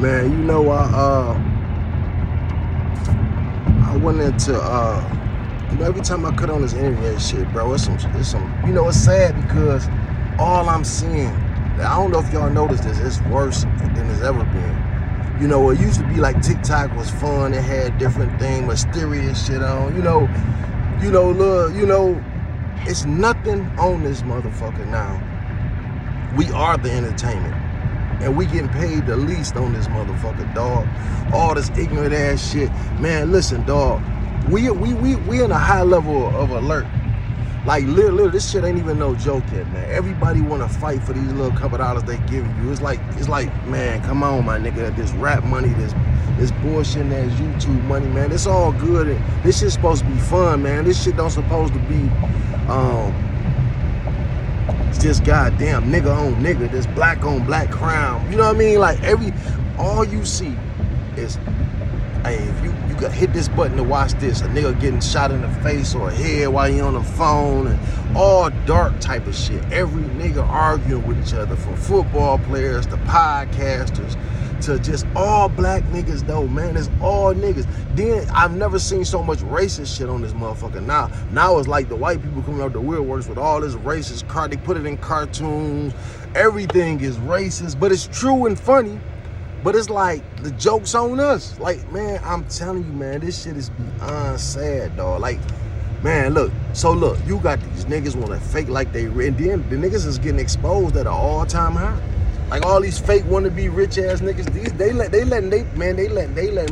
Man, you know, I went into you know, every time I cut on this internet shit, bro, it's some, you know, it's sad because all I'm seeing, I don't know if y'all noticed this, it's worse than it's ever been. You know, it used to be like TikTok was fun, it had different things, mysterious shit on, look, it's nothing on this motherfucker now. We are the entertainment. And we getting paid the least on this motherfucker, dog. All this ignorant ass shit. Man, listen, dog. We in a high level of alert. Like literally, this shit ain't even no joke yet, man. Everybody wanna fight for these little couple dollars they giving you. It's like, man, come on, my nigga. This rap money, this bullshit, this YouTube money, man. It's all good. And this shit's supposed to be fun, man. This shit don't supposed to be it's just goddamn nigga on nigga, this black on black crime. You know what I mean? Like all you see is, hey, if you could hit this button to watch this, a nigga getting shot in the face or a head while you on the phone, and all dark type of shit. Every nigga arguing with each other, from football players to podcasters to just all black niggas though, man. It's all niggas. Then I've never seen so much racist shit on this motherfucker. Now it's like the white people coming out the woodworks with all this racist they put it in cartoons. Everything is racist, but it's true and funny. But it's like the joke's on us. Like, man, I'm telling you, man, this shit is beyond sad, dog. Like, man, look, you got these niggas want to fake like they, and then the niggas is getting exposed at an all-time high. Like all these fake wannabe rich ass niggas, they letting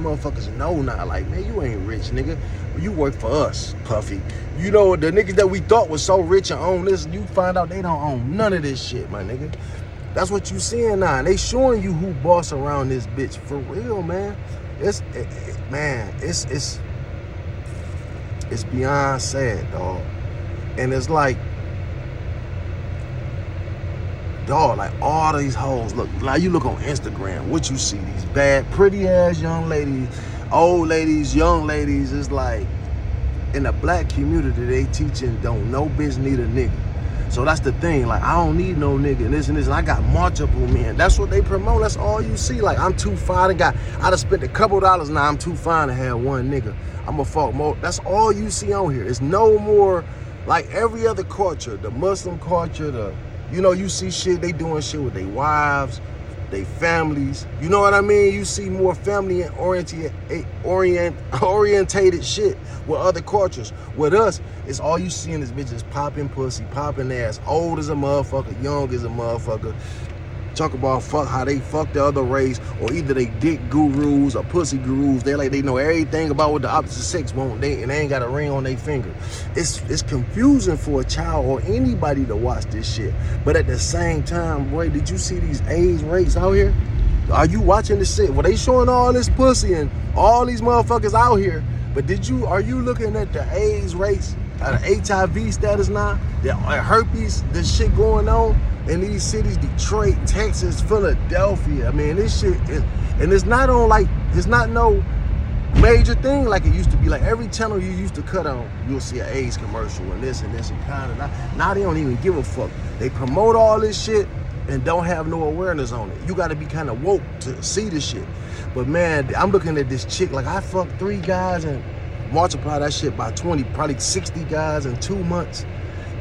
motherfuckers know now. Like, man, you ain't rich, nigga. You work for us, Puffy. You know, the niggas that we thought was so rich and own this, you find out they don't own none of this shit, my nigga. That's what you seeing now. And they showing you who boss around this bitch for real, man. It's beyond sad, dog. And it's like, dog, like all these hoes, look, like you look on Instagram, what you see, these bad, pretty ass young ladies, old ladies, young ladies, it's like, in the black community, they teaching don't no bitch need a nigga. So that's the thing, like, I don't need no nigga, and this, and I got multiple men. That's what they promote, that's all you see. Like, I'm too fine, I done spent a couple dollars, now I'm too fine to have one nigga. I'm a fuck more, that's all you see on here. It's no more, like every other culture, the Muslim culture, you see shit, they doing shit with their wives, their families. You know what I mean? You see more family orientated shit with other cultures. With us, it's all you see in this bitches popping pussy, popping ass, old as a motherfucker, young as a motherfucker. Talk about how they fuck the other race, or either they dick gurus or pussy gurus. They know everything about what the opposite sex want, and they ain't got a ring on their finger. It's confusing for a child or anybody to watch this shit. But at the same time, boy, did you see these AIDS rates out here? Are you watching this shit? Well, they showing all this pussy and all these motherfuckers out here. But are you looking at the AIDS rates, the HIV status now, the herpes, this shit going on in these cities, Detroit, Texas, Philadelphia? I mean, this shit is, and it's not no major thing like it used to be. Like every channel you used to cut on, you'll see an AIDS commercial and this and kind of. Now they don't even give a fuck. They promote all this shit and don't have no awareness on it. You got to be kind of woke to see this shit. But man, I'm looking at this chick, like I fucked 3 guys and multiply that shit by 20, probably 60 guys in 2 months.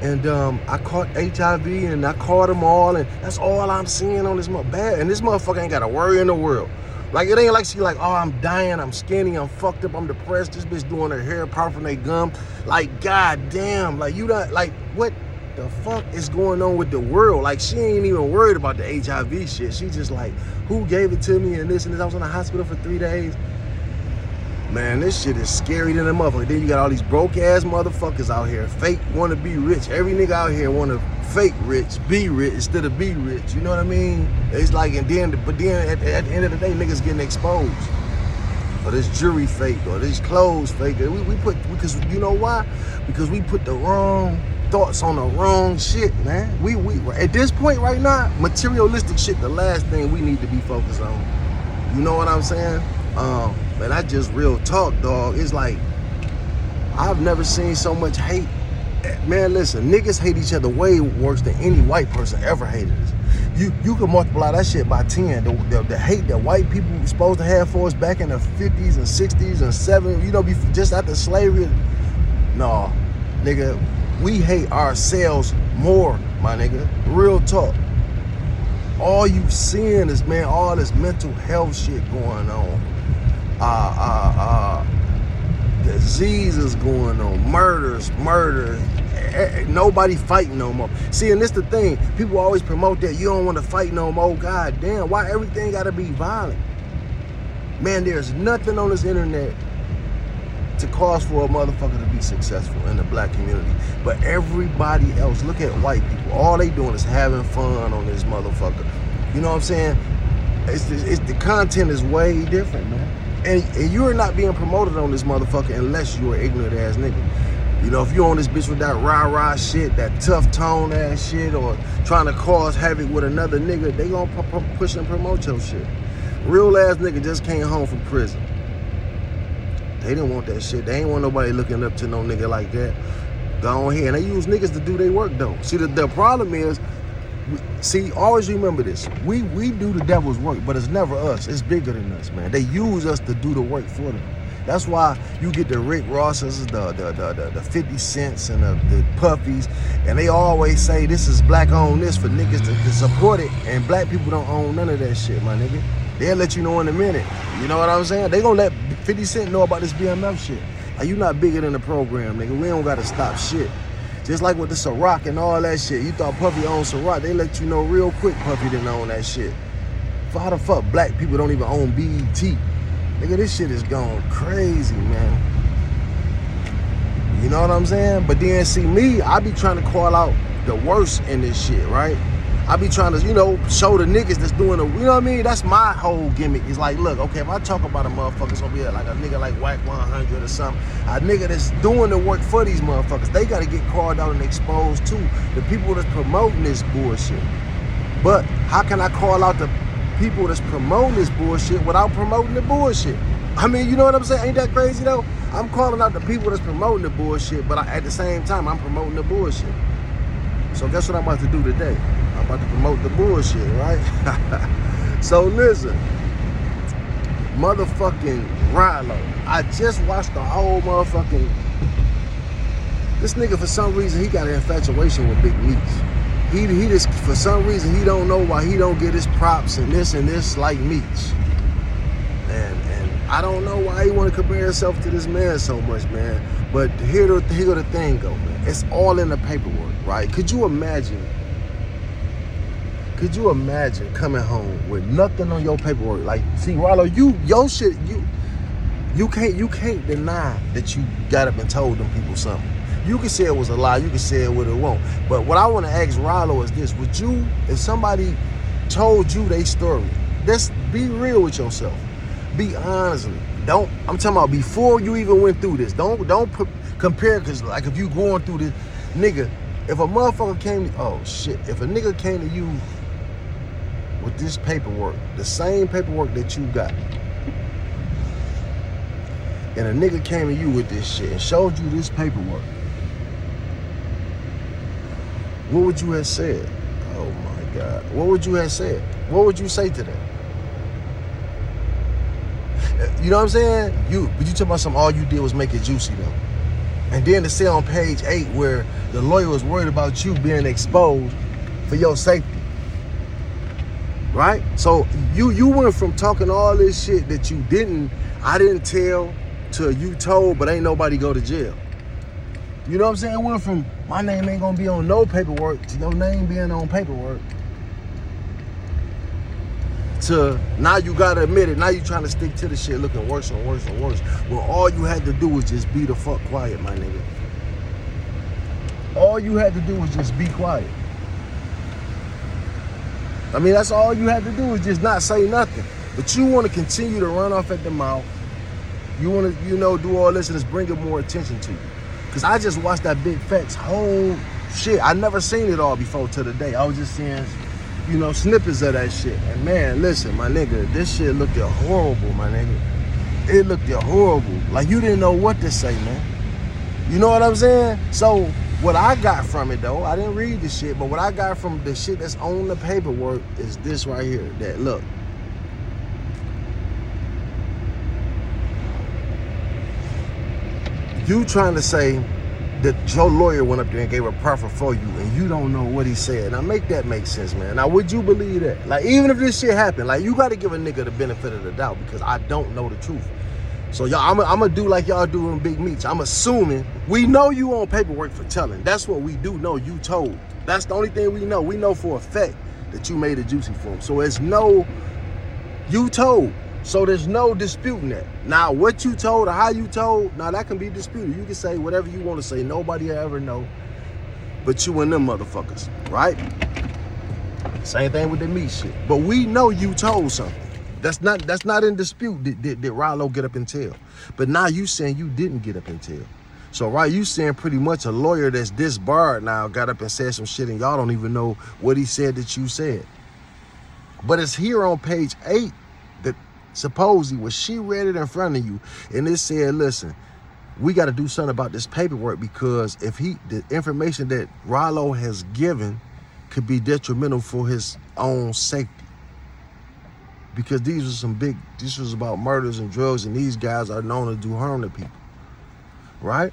And I caught HIV and I caught them all, and that's all I'm seeing on this bad. And this motherfucker ain't got a worry in the world. Like, it ain't like she like, oh, I'm dying, I'm skinny, I'm fucked up, I'm depressed. This bitch doing her hair, popping her gum. Like, goddamn, like, you not, like, what the fuck is going on with the world? Like, she ain't even worried about the HIV shit. She just like, who gave it to me and this and this. I was in the hospital for 3 days. Man, this shit is scary than a motherfucker. Then you got all these broke ass motherfuckers out here, fake wanna be rich. Every nigga out here wanna fake rich, be rich instead of be rich. You know what I mean? It's like, but then at the end of the day, niggas getting exposed. Or this jewelry fake, or this clothes fake. Because you know why? Because we put the wrong thoughts on the wrong shit, man. We at this point right now, materialistic shit, the last thing we need to be focused on. You know what I'm saying? Man, I just real talk, dog. It's like, I've never seen so much hate. Man, listen, niggas hate each other way worse than any white person ever hated us. You can multiply that shit by 10. The hate that white people were supposed to have for us back in the 50s and 60s and 70s, you know, just after slavery. No, nigga, we hate ourselves more, my nigga. Real talk. All you seeing is, man, all this mental health shit going on. Diseases going on, murder. Nobody fighting no more. See, and this the thing. People always promote that you don't want to fight no more. God damn, why everything gotta be violent? Man, there's nothing on this internet to cause for a motherfucker to be successful in the black community. But everybody else, look at white people. All they doing is having fun on this motherfucker. You know what I'm saying? It's the content is way different, man. And you're not being promoted on this motherfucker unless you're an ignorant ass nigga. You know, if you on this bitch with that rah-rah shit, that tough tone ass shit, or trying to cause havoc with another nigga, they gonna push and promote your shit. Real ass nigga just came home from prison. They didn't want that shit. They ain't want nobody looking up to no nigga like that. Go on here. And they use niggas to do their work, though. See, the problem is, see, always remember this. We do the devil's work, but it's never us. It's bigger than us, man. They use us to do the work for them. That's why you get the Rick Rosses, the 50 Cents, and the Puffies, and they always say this is black owned this for niggas to support it, and black people don't own none of that shit, my nigga. They'll let you know in a minute. You know what I'm saying? They gonna let 50 Cent know about this BMF shit. Are you not bigger than the program, nigga? We don't gotta stop shit. Just like with the Ciroc and all that shit. You thought Puffy owned Ciroc. They let you know real quick Puffy didn't own that shit. For how the fuck black people don't even own BET? Nigga, this shit is going crazy, man. You know what I'm saying? But then see me, I be trying to call out the worst in this shit, right? I be trying to, you know, show the niggas that's doing the, you know what I mean? That's my whole gimmick. It's like, look, okay, if I talk about a motherfucker, it's gonna be like a nigga like Whack 100 or something. A nigga that's doing the work for these motherfuckers. They gotta get called out and exposed too. The people that's promoting this bullshit. But how can I call out the people that's promoting this bullshit without promoting the bullshit? I mean, you know what I'm saying? Ain't that crazy though? I'm calling out the people that's promoting the bullshit, but at the same time, I'm promoting the bullshit. So guess what I'm about to do today? I'm about to promote the bullshit, right? So listen, motherfucking Ralo. I just watched the whole motherfucking, this nigga for some reason, he got an infatuation with Big Meats. He just, for some reason, he don't know why he don't get his props and this like Meats. And I don't know why he want to compare himself to this man so much, man. But here the thing go, man. It's all in the paperwork, right? Could you imagine coming home with nothing on your paperwork? Like, see, Ralo, your shit, you can't deny that you got up and told them people something. You can say it was a lie, you can say it what it won't. But what I want to ask Ralo is this: would you, if somebody told you their story, just be real with yourself. Be honest. I'm talking about before you even went through this. Don't compare, because like if you going through this, nigga, if a motherfucker came to, oh shit, if a nigga came to you with this paperwork, the same paperwork that you got, and a nigga came to you with this shit and showed you this paperwork, what would you have said? Oh my God. What would you have said? What would you say to them? You know what I'm saying? But you talking about something, all you did was make it juicy though. And then to say on page 8 where the lawyer was worried about you being exposed for your safety. Right? So you went from talking all this shit that I didn't tell, to you told, but ain't nobody go to jail. You know what I'm saying? It went from my name ain't gonna be on no paperwork to your name being on paperwork to now you gotta admit it. Now you trying to stick to the shit looking worse and worse and worse. Well, all you had to do was just be the fuck quiet, my nigga. All you had to do was just be quiet. I mean, that's all you had to do is just not say nothing. But you want to continue to run off at the mouth. You want to, do all this and it's bringing more attention to you. Because I just watched that Bigfacts whole shit. I never seen it all before till today. I was just seeing, snippets of that shit. And man, listen, my nigga, this shit looked horrible, my nigga. It looked horrible. Like you didn't know what to say, man. You know what I'm saying? So What I got from it though, I didn't read the shit, but what I got from the shit that's on the paperwork is this right here. That look, you trying to say that your lawyer went up there and gave a proffer for you, and you don't know what he said. Now make that make sense, man. Now would you believe that? Like even if this shit happened, like you got to give a nigga the benefit of the doubt because I don't know the truth. So y'all, I'm gonna do like y'all do in Big Meats. I'm assuming we know you on paperwork for telling. That's what we do know. You told. That's the only thing we know. We know for a fact that you made a juicy form. So it's no, you told. So there's no disputing that. Now what you told or how you told, now that can be disputed. You can say whatever you want to say. Nobody will ever know, but you and them motherfuckers, right? Same thing with the meat shit. But we know you told something. That's not in dispute. Did Ralo get up and tell? But now you saying you didn't get up and tell. So right, you saying pretty much a lawyer that's disbarred now got up and said some shit and y'all don't even know what he said that you said. But it's here on page 8 that supposedly when she read it in front of you and it said, listen, we got to do something about this paperwork because if the information that Ralo has given could be detrimental for his own safety. Because this was about murders and drugs, and these guys are known to do harm to people, right?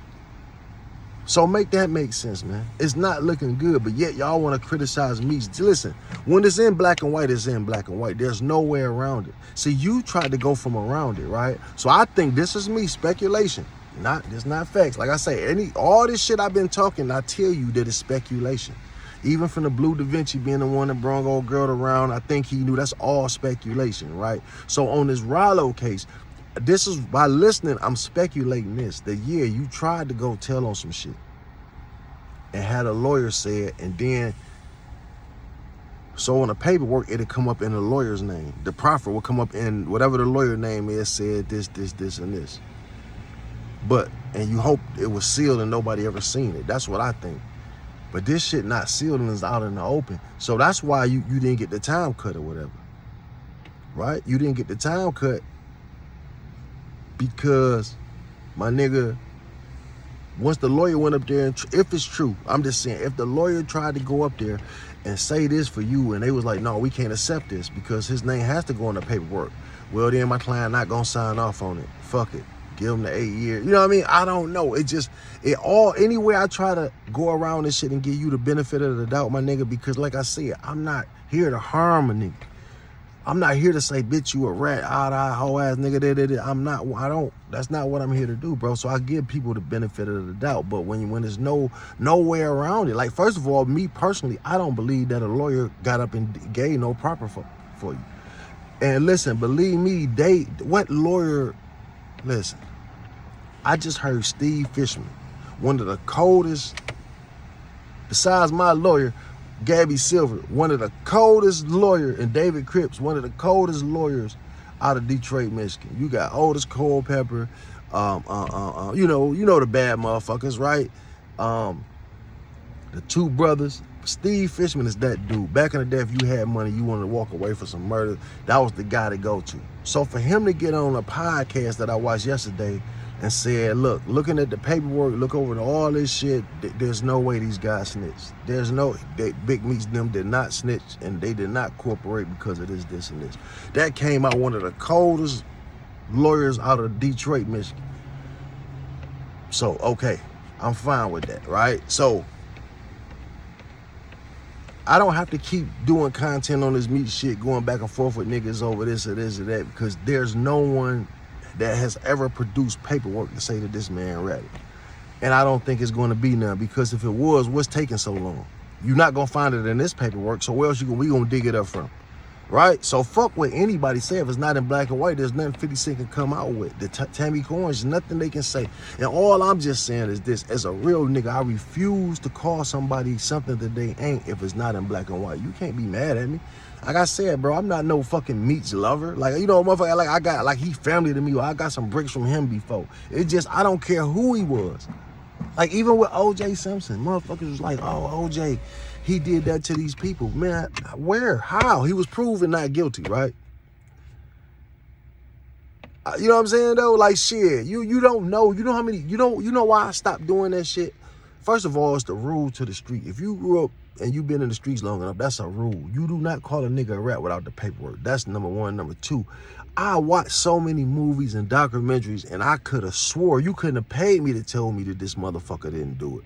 So make that make sense, man. It's not looking good, but yet y'all want to criticize me. Listen, when it's in black and white, it's in black and white. There's no way around it. See, you tried to go from around it, right? So I think this is me, speculation. It's not facts. Like I say, all this shit I've been talking, I tell you that it's speculation. Even from the Blue Da Vinci being the one that brought old girl around, I think he knew that's all speculation, right? So on this Ralo case, this is by listening, I'm speculating this. The year you tried to go tell on some shit and had a lawyer say it, and then so on the paperwork, it'll come up in the lawyer's name. The proffer will come up in whatever the lawyer name is, said this, and this. And you hope it was sealed and nobody ever seen it. That's what I think. But this shit not sealed and is out in the open. So that's why you didn't get the time cut or whatever, right? You didn't get the time cut because, my nigga, once the lawyer went up there, and if it's true, I'm just saying, if the lawyer tried to go up there and say this for you and they was like, no, we can't accept this because his name has to go on the paperwork. Well, then my client not gonna sign off on it. Fuck it. Give him the 8 years. You know what I mean? I don't know. Anyway, I try to go around this shit and give you the benefit of the doubt, my nigga, because like I said, I'm not here to harm a nigga. I'm not here to say, bitch, you a rat, hoe ass nigga. That's not what I'm here to do, bro. So I give people the benefit of the doubt. But when there's no way around it, like, first of all, me personally, I don't believe that a lawyer got up and gave no proper for you. And listen, believe me, what lawyer, listen, I just heard Steve Fishman, one of the coldest, besides my lawyer, Gabby Silver, one of the coldest lawyers, and David Cripps, one of the coldest lawyers out of Detroit, Michigan. You got Otis Culpepper, you know the bad motherfuckers, right? The two brothers. Steve Fishman is that dude. Back in the day, if you had money, you wanted to walk away for some murder, that was the guy to go to. So for him to get on a podcast that I watched yesterday and said, look, looking at the paperwork, look over to all this shit, there's no way these guys snitched. Big Meats them did not snitch, and they did not cooperate because of this, and this. That came out one of the coldest lawyers out of Detroit, Michigan. So, okay, I'm fine with that, right? So, I don't have to keep doing content on this meat shit, going back and forth with niggas over this or this or that, because there's no one that has ever produced paperwork to say that this man ratted. And I don't think it's going to be none, because if it was, what's taking so long? You're not going to find it in this paperwork, so where else we going to dig it up from? Right? So fuck what anybody say. If it's not in black and white, there's nothing 50 Cent can come out with. The Tammy Coins, nothing they can say. And all I'm just saying is this: as a real nigga, I refuse to call somebody something that they ain't if it's not in black and white. You can't be mad at me. Like I said, bro, I'm not no fucking meats lover. Like, you know, motherfucker, like he family to me, or I got some bricks from him before. It just, I don't care who he was. Like, even with O.J. Simpson, motherfuckers was like, oh, O.J., he did that to these people. Man, where? How? He was proven not guilty, right? You know what I'm saying, though? Like, shit, you don't know. You know how many, you know why I stopped doing that shit? First of all, it's the rule to the street. If you grew up and you've been in the streets long enough, that's a rule. You do not call a nigga a rat without the paperwork. That's number one. Number two, I watched so many movies and documentaries, and I could have swore you couldn't have paid me to tell me that this motherfucker didn't do it.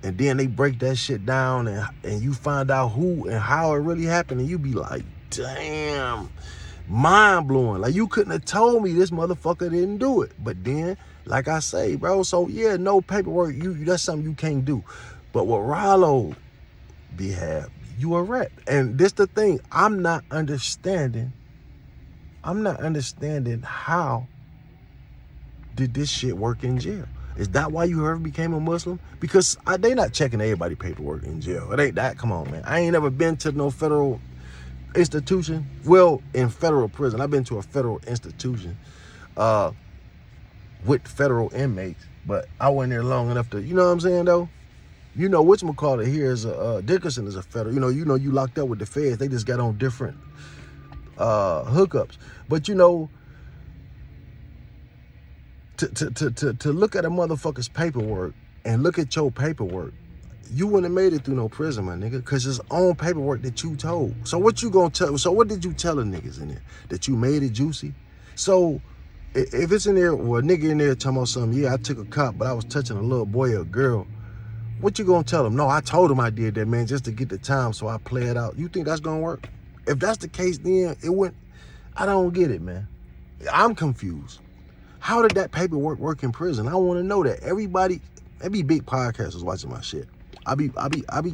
And then they break that shit down, and you find out who and how it really happened, and you be like, damn, mind blowing. Like, you couldn't have told me this motherfucker didn't do it. But then, like I say, bro, so yeah, no paperwork, that's something you can't do. But what Ralo have, you a rat. And this the thing, I'm not understanding how did this shit work in jail. Is that why you ever became a Muslim? Because they not checking everybody paperwork in jail. It ain't that. Come on, man. I ain't never been to no federal institution. Well, in federal prison. I've been to a federal institution with federal inmates, but I wasn't there long enough to, you know what I'm saying, though? You know, whatchamacallit here is Dickerson is a federal. You know, you locked up with the feds. They just got on different hookups. But, you know, to look at a motherfucker's paperwork and look at your paperwork, you wouldn't have made it through no prison, my nigga, because it's own paperwork that you told. So what you gonna tell? So what did you tell the niggas in there? That you made it juicy? So if it's in there, well, a nigga in there talking about something, yeah, I took a cop, but I was touching a little boy or a girl, what you gonna tell them? No, I told him I did that, man, just to get the time, so I play it out. You think that's gonna work? If that's the case, then it wouldn't. I don't get it, man. I'm confused. How did that paperwork work in prison? I want to know that. Everybody, maybe big podcasters watching my shit. I be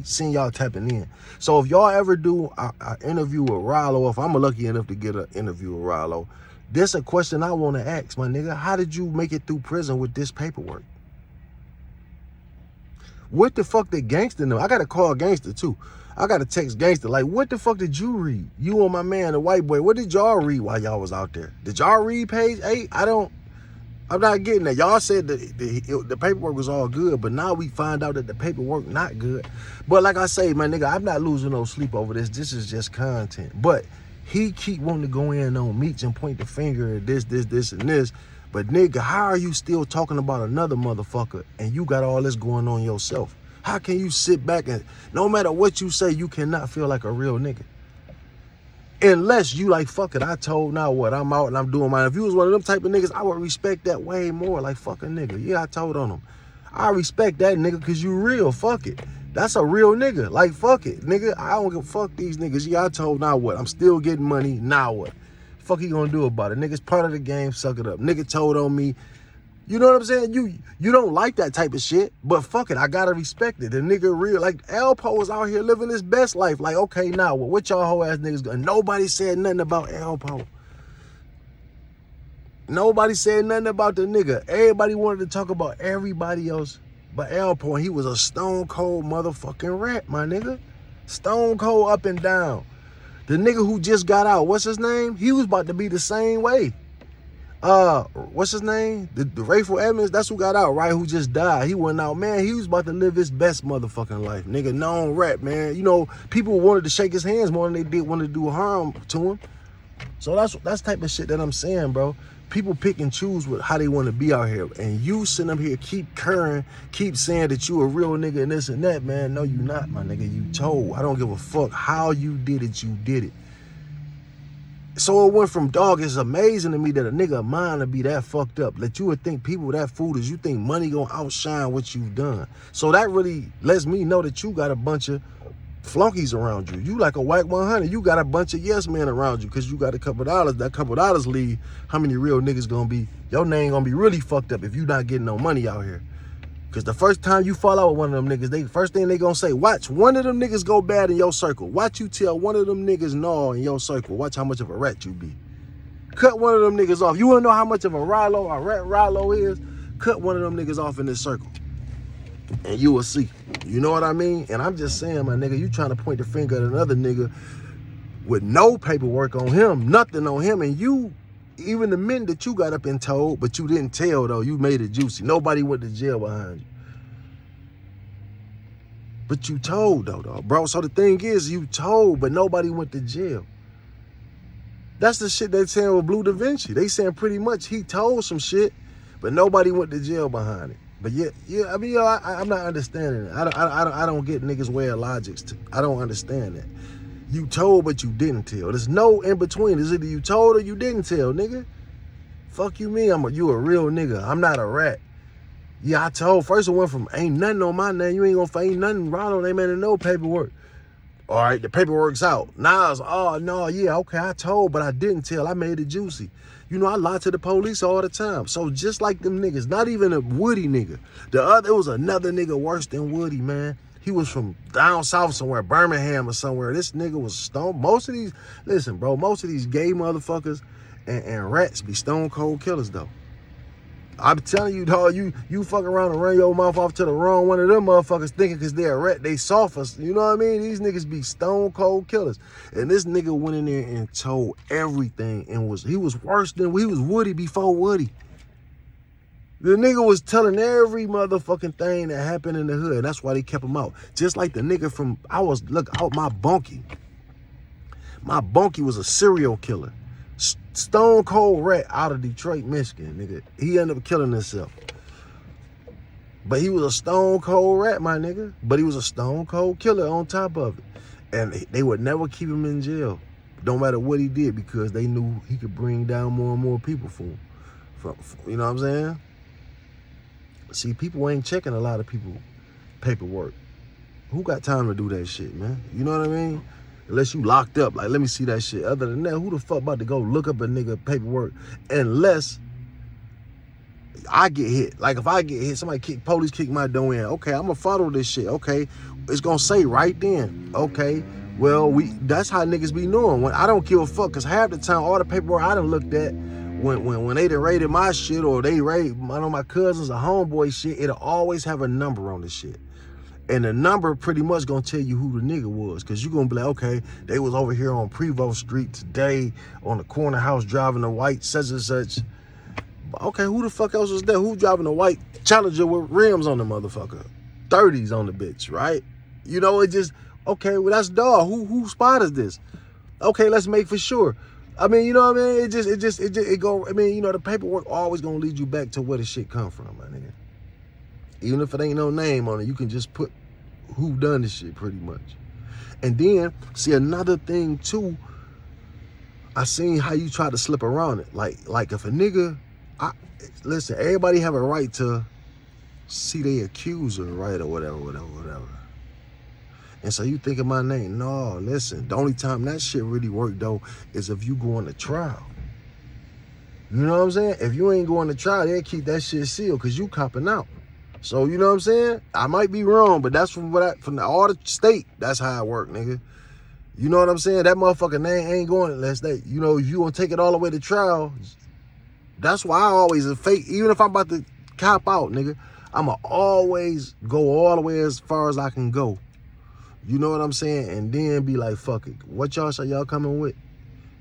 seeing y'all tapping in. So if y'all ever do an interview with Ralo, if I'm lucky enough to get an interview with Ralo, this a question I want to ask, my nigga. How did you make it through prison with this paperwork? What the fuck did Gangster know? I got to call Gangster too. I got to text Gangster. Like, what the fuck did you read? You and my man, the white boy, what did y'all read while y'all was out there? Did y'all read page 8? I'm not getting that. Y'all said the paperwork was all good, but now we find out that the paperwork not good. But like I say, my nigga, I'm not losing no sleep over this. This is just content. But he keep wanting to go in on Meech and point the finger at this, and this. But nigga, how are you still talking about another motherfucker and you got all this going on yourself? How can you sit back and no matter what you say, you cannot feel like a real nigga? Unless you like, fuck it, I told, now what, I'm out and I'm doing mine. If you was one of them type of niggas, I would respect that way more. Like, fuck a nigga. Yeah, I told on him. I respect that nigga because you real. Fuck it. That's a real nigga. Like, fuck it. Nigga, I don't give a fuck these niggas. Yeah, I told, now what? I'm still getting money. Now what? Fuck you gonna do about it? Nigga's part of the game. Suck it up. Nigga told on me. You know what I'm saying? You don't like that type of shit, but fuck it, I gotta respect it. The nigga real, like Alpo is out here living his best life. Like, okay, now what y'all hoe ass niggas doing? Nobody said nothing about Alpo. Nobody said nothing about the nigga. Everybody wanted to talk about everybody else but Alpo, and he was a stone cold motherfucking rat, my nigga. Stone cold up and down. The nigga who just got out, what's his name? He was about to be the same way. What's his name? The Rayful Edmonds, that's who got out, right? Who just died. He went out, man. He was about to live his best motherfucking life. Nigga, known rap, man. You know, people wanted to shake his hands more than they did want to do harm to him. So that's type of shit that I'm saying, bro. People pick and choose with how they want to be out here. And you sitting up here keep saying that you a real nigga and this and that, man. No, you not, my nigga. You told. I don't give a fuck how you did it. You did it. So it went from, dog, it's amazing to me that a nigga of mine would be that fucked up. That you would think people that foolish, you think money gonna outshine what you've done. So that really lets me know that you got a bunch of flunkies around you. You like a whack 100. You got a bunch of yes men around you because you got a couple dollars. That couple dollars leave, how many real niggas gonna be? Your name gonna be really fucked up if you not getting no money out here. Because the first time you fall out with one of them niggas, first thing they gonna say, watch one of them niggas go bad in your circle. Watch you tell one of them niggas no in your circle. Watch how much of a rat you be. Cut one of them niggas off. You wanna know how much of a rat Ralo is? Cut one of them niggas off in this circle. And you will see. You know what I mean? And I'm just saying, my nigga, you trying to point the finger at another nigga with no paperwork on him, nothing on him, and you, even the men that you got up and told, but you didn't tell, though, you made it juicy. Nobody went to jail behind you. But you told, though, bro. So the thing is, you told, but nobody went to jail. That's the shit they saying with Blue Da Vinci. They saying pretty much he told some shit, but nobody went to jail behind it. But yeah, I mean, yo, I'm not understanding it. I don't get niggas' way of logics. I don't understand that. You told, but you didn't tell. There's no in between. It's either you told or you didn't tell, nigga. Fuck you mean you a real nigga. I'm not a rat. Yeah, I told. First it went from ain't nothing on my name. You ain't gonna find nothing wrong on name and no paperwork. All right, the paperwork's out. Now it's, oh, no, yeah, okay, I told, but I didn't tell. I made it juicy. You know, I lie to the police all the time. So just like them niggas, not even a Woody nigga. It was another nigga worse than Woody, man. He was from down south somewhere, Birmingham or somewhere. This nigga was stone. Most of these gay motherfuckers and rats be stone cold killers, though. I'm telling you, dog, you fuck around and run your mouth off to the wrong one of them motherfuckers thinking because they're a rat, they soft us. You know what I mean? These niggas be stone cold killers. And this nigga went in there and told everything and he was worse than, he was Woody before Woody. The nigga was telling every motherfucking thing that happened in the hood. That's why they kept him out. Just like the nigga from, my bunkie. My bunkie was a serial killer. Stone cold rat out of Detroit, Michigan, nigga. He ended up killing himself. But he was a stone cold rat, my nigga. But he was a stone cold killer on top of it. And they would never keep him in jail, no matter what he did, because they knew he could bring down more and more people for him. You know what I'm saying? See, people ain't checking a lot of people paperwork. Who got time to do that shit, man? You know what I mean? Unless you locked up, like, let me see that shit. Other than that, who the fuck about to go look up a nigga paperwork? Unless I get hit. Like, if I get hit, police kick my door in. Okay, I'm gonna follow this shit. Okay, it's gonna say right then. Okay, well, that's how niggas be knowing. When I don't give a fuck, cause half the time, all the paperwork I done looked at, when they done raided my shit or they raided one of my cousins or homeboy shit, it'll always have a number on the shit. And the number pretty much gonna tell you who the nigga was, because you gonna be like, okay, they was over here on Prevost Street today on the corner house driving a white such and such. Okay, who the fuck else was there? Who driving a white Challenger with rims on the motherfucker? 30s on the bitch, right? You know, it just, okay, well, that's dog. Who spot is this? Okay, let's make for sure. I mean, you know what I mean? It go, I mean, you know, the paperwork always gonna lead you back to where the shit come from, my nigga. Even if it ain't no name on it, you can just put who done this shit pretty much. And then, see, another thing too, I seen how you try to slip around it. Like if a nigga, listen, everybody have a right to see their accuser, right, or whatever. And so you think of my name. No, listen, the only time that shit really work though is if you go on the trial. You know what I'm saying? If you ain't going to trial, they'll keep that shit sealed because you copping out. So, you know what I'm saying? I might be wrong, but that's from all the state. That's how it work, nigga. You know what I'm saying? That motherfucking name ain't going unless they, you know, if you gonna take it all the way to trial. That's why I always fake, even if I'm about to cop out, nigga, I'ma always go all the way as far as I can go. You know what I'm saying? And then be like, fuck it. What y'all say y'all coming with?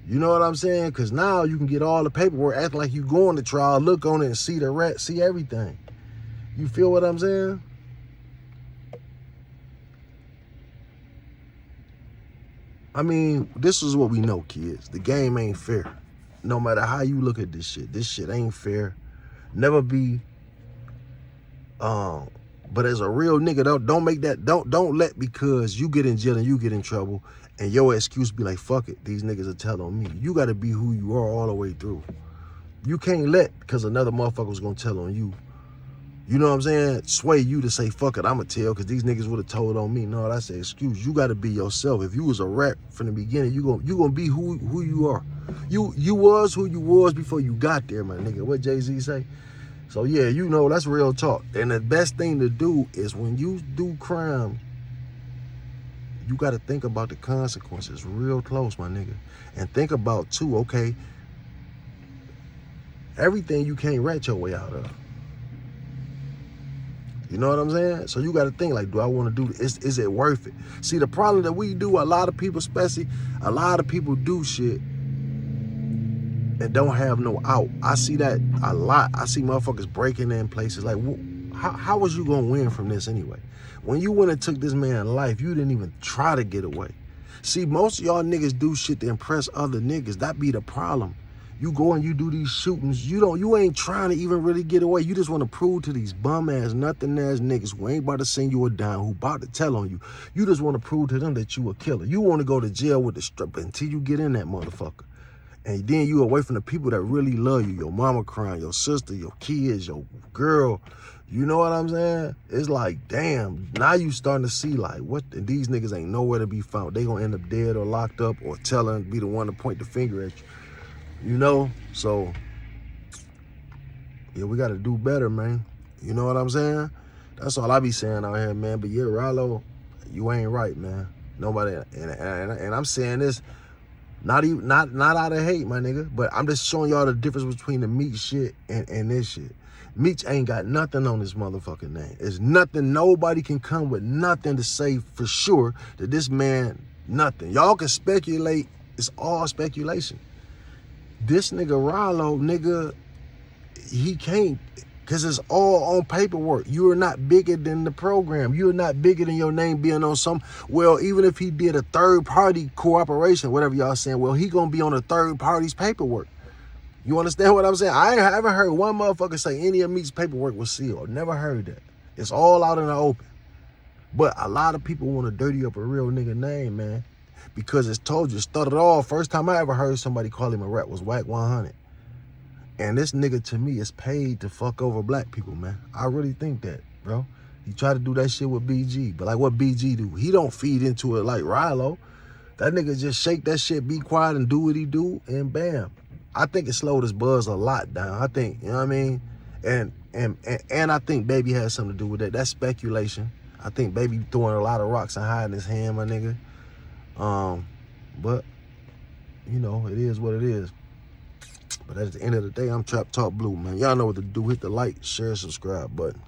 You know what I'm saying? Because now you can get all the paperwork, acting like you going to trial, look on it and see the rat, see everything. You feel what I'm saying? I mean, this is what we know, kids. The game ain't fair. No matter how you look at this shit ain't fair. Never be. But as a real nigga, don't make that. Don't let because you get in jail and you get in trouble, and your excuse be like, fuck it, these niggas are telling on me. You got to be who you are all the way through. You can't let because another motherfucker's gonna tell on you. You know what I'm saying? Sway you to say, fuck it, I'ma tell because these niggas would have told on me. No, that's an excuse. You got to be yourself. If you was a rat from the beginning, you gonna be who you are. You was who you was before you got there, my nigga. What Jay-Z say? So yeah, you know, that's real talk. And the best thing to do is when you do crime, you got to think about the consequences real close, my nigga. And think about too, okay, everything you can't rat your way out of. You know what I'm saying? So you got to think like, do I want to do this? Is it worth it? See, the problem that we do, a lot of people, especially, a lot of people do shit and don't have no out. I see that a lot. I see motherfuckers breaking in places like, how was you going to win from this anyway? When you went and took this man's life, you didn't even try to get away. See, most of y'all niggas do shit to impress other niggas. That be the problem. You go and you do these shootings. You ain't trying to even really get away. You just want to prove to these bum ass, nothing ass niggas who ain't about to send you a dime, who about to tell on you. You just want to prove to them that you a killer. You want to go to jail with the strip until you get in that motherfucker. And then you away from the people that really love you. Your mama crying, your sister, your kids, your girl. You know what I'm saying? It's like, damn, now you starting to see like, what, these niggas ain't nowhere to be found. They gonna end up dead or locked up or telling, be the one to point the finger at you. You know? So, yeah, we gotta do better, man. You know what I'm saying? That's all I be saying out here, man. But yeah, Ralo, you ain't right, man. Nobody, and I'm saying this, not out of hate, my nigga, but I'm just showing y'all the difference between the Meech shit and this shit. Meech ain't got nothing on this motherfucking name. It's nothing. Nobody can come with nothing to say for sure that this man, nothing. Y'all can speculate. It's all speculation. This nigga Ralo, nigga, he can't, because it's all on paperwork. You are not bigger than the program. You are not bigger than your name being on some, well, even if he did a third party cooperation, whatever y'all saying, well, he gonna be on a third party's paperwork. You understand what I'm saying? I haven't heard one motherfucker say any of Meech's paperwork was sealed. Never heard that. It's all out in the open. But a lot of people want to dirty up a real nigga name, man. Because it's told you, it started off, first time I ever heard somebody call him a rat was Whack 100. And this nigga, to me, is paid to fuck over black people, man. I really think that, bro. He tried to do that shit with BG. But like what BG do? He don't feed into it like Ralo. That nigga just shake that shit, be quiet, and do what he do, and bam. I think it slowed his buzz a lot down. I think, you know what I mean? And I think Baby has something to do with that. That's speculation. I think Baby throwing a lot of rocks and hiding his hand, my nigga. But, you know, it is what it is. But at the end of the day, I'm Trap Talk Blue, man. Y'all know what to do. Hit the like, share, subscribe button.